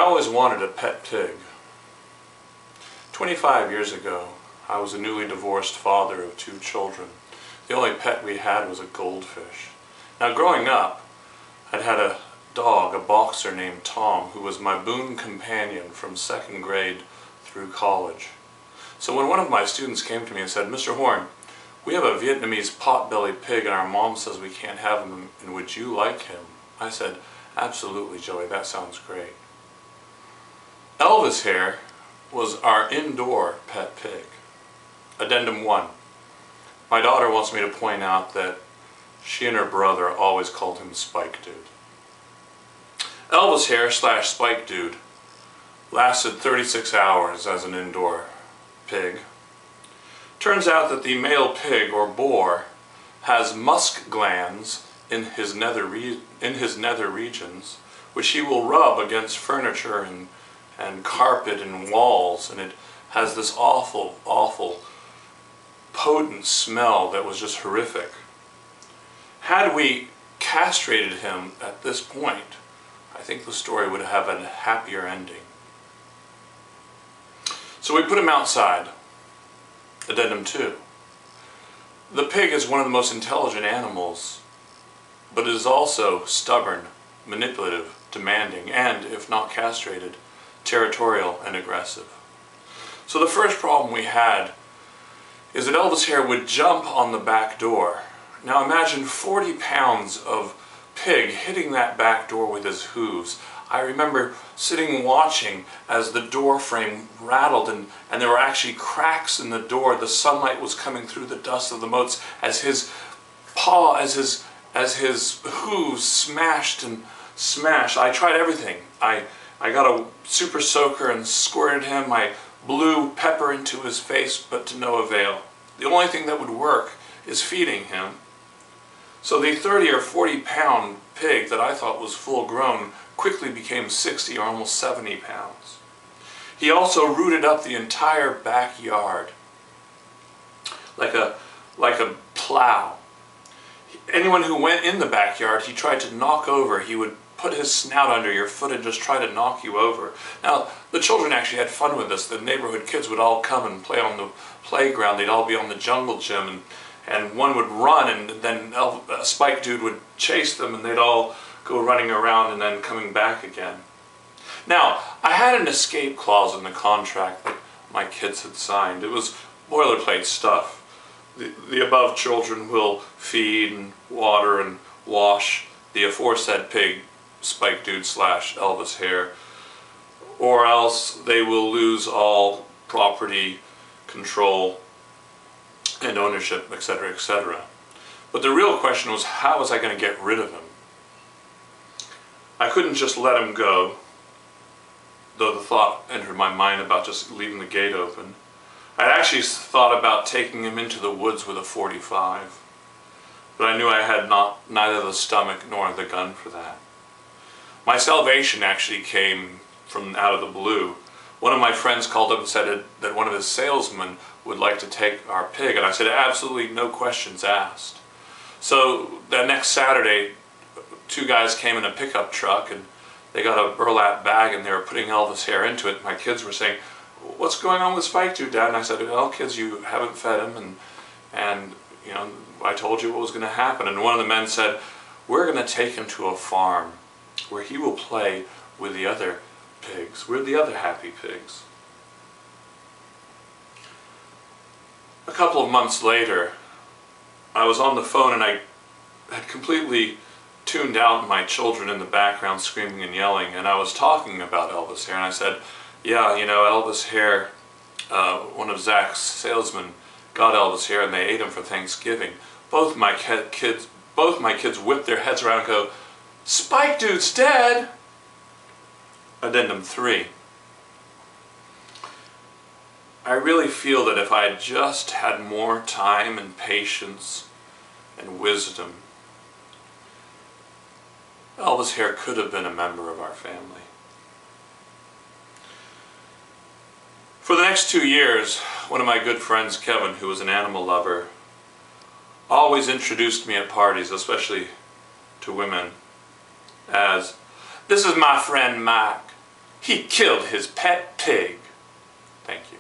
always wanted a pet pig. 25 years ago, I was a newly divorced father of 2 children. The only pet we had was a goldfish. Now, growing up, I'd had a dog, a boxer named Tom, who was my boon companion from 2nd grade through college. So when one of my students came to me and said, "Mr. Horn, we have a Vietnamese pot-bellied pig and our mom says we can't have him, and would you like him?" I said, "Absolutely, Joey, that sounds great." Elvis here was our indoor pet pig. Addendum 1. My daughter wants me to point out that she and her brother always called him Spike Dude. Elvis here / Spike Dude lasted 36 hours as an indoor pig. Turns out that the male pig, or boar, has musk glands in his nether regions, which he will rub against furniture and carpet and walls, and it has this awful, awful, potent smell that was just horrific. Had we castrated him at this point, I think the story would have a happier ending. So we put him outside. Addendum 2. The pig is one of the most intelligent animals, but it is also stubborn, manipulative, demanding, and, if not castrated, territorial and aggressive. So the first problem we had is that Elvis here would jump on the back door. Now imagine 40 pounds of pig hitting that back door with his hooves. I remember sitting watching as the door frame rattled and there were actually cracks in the door. The sunlight was coming through the dust of the moats as his paw, as his hooves smashed and smashed. I tried everything. I got a super soaker and squirted him. I blew pepper into his face, but to no avail. The only thing that would work is feeding him. So the 30 or 40 pound pig that I thought was full grown quickly became 60 or almost 70 pounds. He also rooted up the entire backyard like a plow. Anyone who went in the backyard, he tried to knock over. He would put his snout under your foot and just try to knock you over. Now, the children actually had fun with this. The neighborhood kids would all come and play on the playground. They'd all be on the jungle gym, and one would run, and then Spike Dude would chase them, and they'd all go running around and then coming back again. Now, I had an escape clause in the contract that my kids had signed. It was boilerplate stuff. The above children will feed and water and wash the aforesaid pig, Spike Dude / Elvis here, or else they will lose all property, control, and ownership, etc., etc. But the real question was, how was I going to get rid of him? I couldn't just let him go, though the thought entered my mind about just leaving the gate open. I'd actually thought about taking him into the woods with a .45, but I knew I had neither the stomach nor the gun for that. My salvation actually came from out of the blue. One of my friends called up and said that one of his salesmen would like to take our pig, and I said, absolutely no questions asked. So that next Saturday, 2 guys came in a pickup truck, and they got a burlap bag, and they were putting Elvis hair into it. My kids were saying, "What's going on with Spike Dude, Dad?" And I said, "Well, kids, you haven't fed him, and you know, I told you what was going to happen." And one of the men said, "We're going to take him to a farm where he will play with the other pigs. We're the other happy pigs." A couple of months later, I was on the phone and I had completely tuned out my children in the background screaming and yelling, and I was talking about Elvis here, and I said, "Yeah, you know, Elvis here, one of Zach's salesmen got Elvis here and they ate him for Thanksgiving." Both my kids whipped their heads around and go, "Spike Dude's dead!" Addendum 3. I really feel that if I had just had more time and patience and wisdom, Elvis here could have been a member of our family. For the next 2 years, one of my good friends, Kevin, who was an animal lover, always introduced me at parties, especially to women, as, "This is my friend Mike. He killed his pet pig. Thank you.